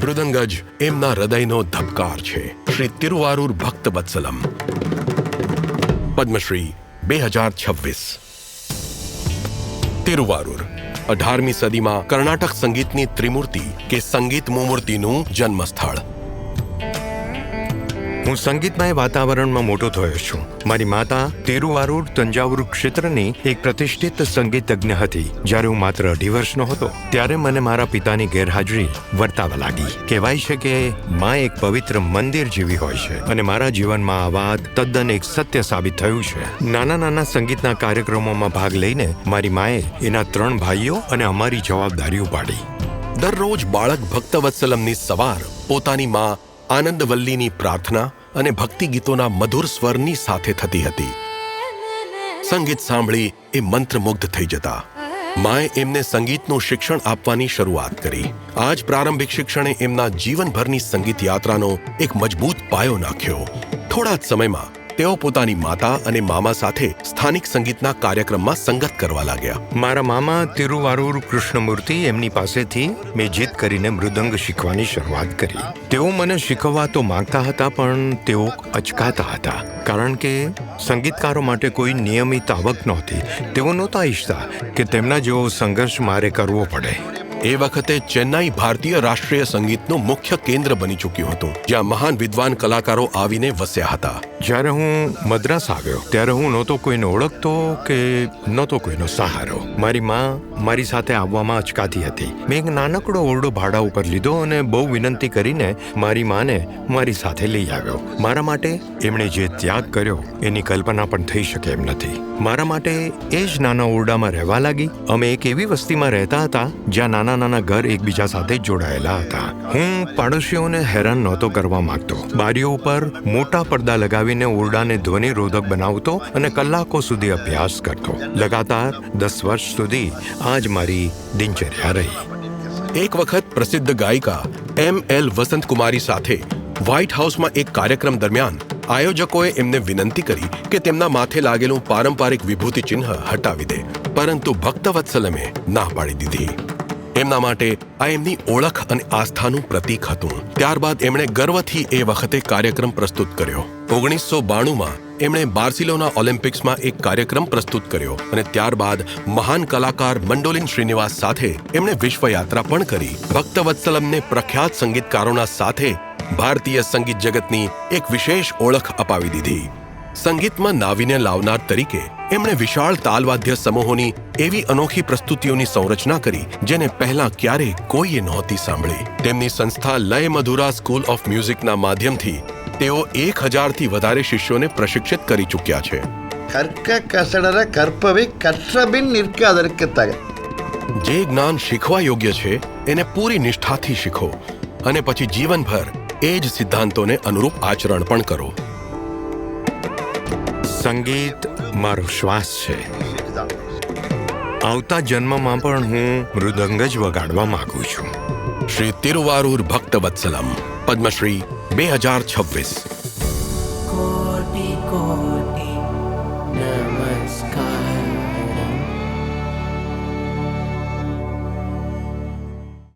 મૃદંગ જ એમના હૃદયનો ધબકાર છે. શ્રી તિરુવારુર ભક્તવત્સલમ, પદ્મશ્રી 2026. તિરુવારુર 18મી સદીમાં કર્ણાટક સંગીતની ત્રિમૂર્તિ કે સંગીત મુમૂર્તિનું જન્મસ્થળ. હું સંગીતમય વાતાવરણમાં મોટો થયો છું. મારી માતા તિરુવારુર તંજાવુર ક્ષેત્રની એક પ્રતિષ્ઠિત સંગીતજ્ઞ હતી. જ્યારે હું માત્ર 18 વર્ષનો હતો ત્યારે મને મારા પિતાની ગેરહાજરી વર્તાવા લાગી. કહેવાય છે કે માં એક પવિત્ર મંદિર જેવી હોય છે અને મારા જીવનમાં આ વાત તદ્દન એક સત્ય સાબિત થયું છે. નાના નાના સંગીતના કાર્યક્રમોમાં ભાગ લઈને મારી માએ એના 3 ભાઈઓ અને અમારી જવાબદારી ઉપાડી. દરરોજ બાળક ભક્તવત્સલમની સવાર પોતાની માં આનંદવલ્લીની પ્રાર્થના અને ભક્તિ ગીતોના મધુર સ્વરની સાથે થતી હતી. સંગીત સાંભળી એ મંત્રમુગ્ધ થઈ જતા. માએ એમને સંગીતનું શિક્ષણ આપવાની શરૂઆત કરી. આ જ પ્રારંભિક શિક્ષણે એમના જીવનભરની સંગીત યાત્રાનો એક મજબૂત પાયો નાખ્યો. થોડા જ સમયમાં તેઓ પોતાની માતા અને મામા સાથે સ્થાનિક સંગીતના કાર્યક્રમમાં સંગત કરવા લાગ્યા. મારા મામા તિરુવારુર કૃષ્ણમૂર્તિ, એમની પાસેથી મેં જીદ કરીને મૃદંગ શીખવાની શરૂઆત કરી. તેઓ મને શીખવવા તો માંગતા હતા, પણ તેઓ અચકાતા હતા, કારણ કે સંગીતકારો માટે કોઈ નિયમિત આવક નહોતી. તેઓ નહોતા ઈચ્છતા કે તેમના જેવો સંઘર્ષ મારે કરવો પડે. એ વખતે ચેન્નાઈ ભારતીય રાષ્ટ્રીય સંગીતનું મુખ્ય કેન્દ્ર બની ચૂક્યું હતું, જ્યાં મહાન વિદ્વાન કલાકારો આવીને વસ્યા હતા. જ્યારે હું મદ્રાસ આવ્યો ત્યારે હું નહોતો કોઈને ઓળખતો કે નહોતો કોઈનો સહારો. મારી માં મારી સાથે આવવામાં અચકાતી હતી. મેં એક નાનકડો ઓરડો ભાડા ઉપર લીધો અને બહુ વિનંતી કરીને મારી માને મારી સાથે લઈ આવ્યો. મારા માટે એમણે જે ત્યાગ કર્યો એની કલ્પના પણ થઈ શકે એમ નથી. મારા માટે એ જ નાના ઓરડામાં રહેવા લાગી. અમે એક એવી વસ્તીમાં રહેતા હતા જ્યાં નાના નાના ઘર એકબીજા સાથે જોડાયેલા હતા. હું પાડોશીઓને હેરાન નહોતો કરવા માંગતો. બારીઓ ઉપર મોટા પડદા લગાવીને ઓરડાને ધ્વનિરોધક બનાવતો અને કલાકો સુધી અભ્યાસ કરતો. લગાતાર 10 વર્ષ સુધી આ જ મારી દિનચર્યા રહી. એક વખત પ્રસિદ્ધ ગાયિકા M.L. વસંતકુમારી સાથે વ્હાઇટ હાઉસમાં એક કાર્યક્રમ દરમિયાન આયોજકોએ એમને વિનંતી કરી કે તેમના માથે લાગેલું પારંપરિક વિભૂતિ ચિહ્ન હટાવી દે, પરંતુ ભક્તવત્સલમે ના પાડી દીધી. એમના માટે આ એમની ઓળખ અને આસ્થાનું પ્રતીક હતું. ત્યારબાદ એમણે ગર્વથી એ વખતે કાર્યક્રમ પ્રસ્તુત કર્યો. 1992માં એમણે બાર્સિલોના ઓલિમ્પિક્સમાં એક કાર્યક્રમ પ્રસ્તુત કર્યો અને ત્યારબાદ મહાન કલાકાર મંડોલિન શ્રીનિવાસ સાથે એમણે વિશ્વયાત્રા પણ કરી. ભક્તવત્સલમને પ્રખ્યાત સંગીતકારોના સાથે ભારતીય સંગીત જગતની એક વિશેષ ઓળખ અપાવી દીધી. સંગીતમાં નાવીન્ય લાવનાર તરીકે એમણે વિશાળ તાલવાદ્ય સમૂહોની એવી અનોખી પ્રસ્તુતિઓની સંરચના કરી જેને પહેલા ક્યારેય કોઈએ નહોતી સાંભળી. તેમની સંસ્થા લય મધુરા સ્કૂલ ઓફ મ્યુઝિકના માધ્યમથી તેઓ 1000થી વધારે શિષ્યોને પ્રશિક્ષિત કરી ચૂક્યા છે. கற்க கசடர கற்பவை கற்றபின் நிற்க அதற்கு தக. જે જ્ઞાન શીખવા યોગ્ય છે એને પૂરી નિષ્ઠાથી શીખો અને પછી જીવનભર એ જ સિદ્ધાંતોને અનુરૂપ આચરણ પણ કરો. સંગીત મારો શ્વાસ છે. આવતા જન્મમાં પણ હું મૃદંગ જ વગાડવા માંગુ છું. શ્રી તિરુવારુર ભક્તવત્સલમ, પદ્મશ્રી 2026.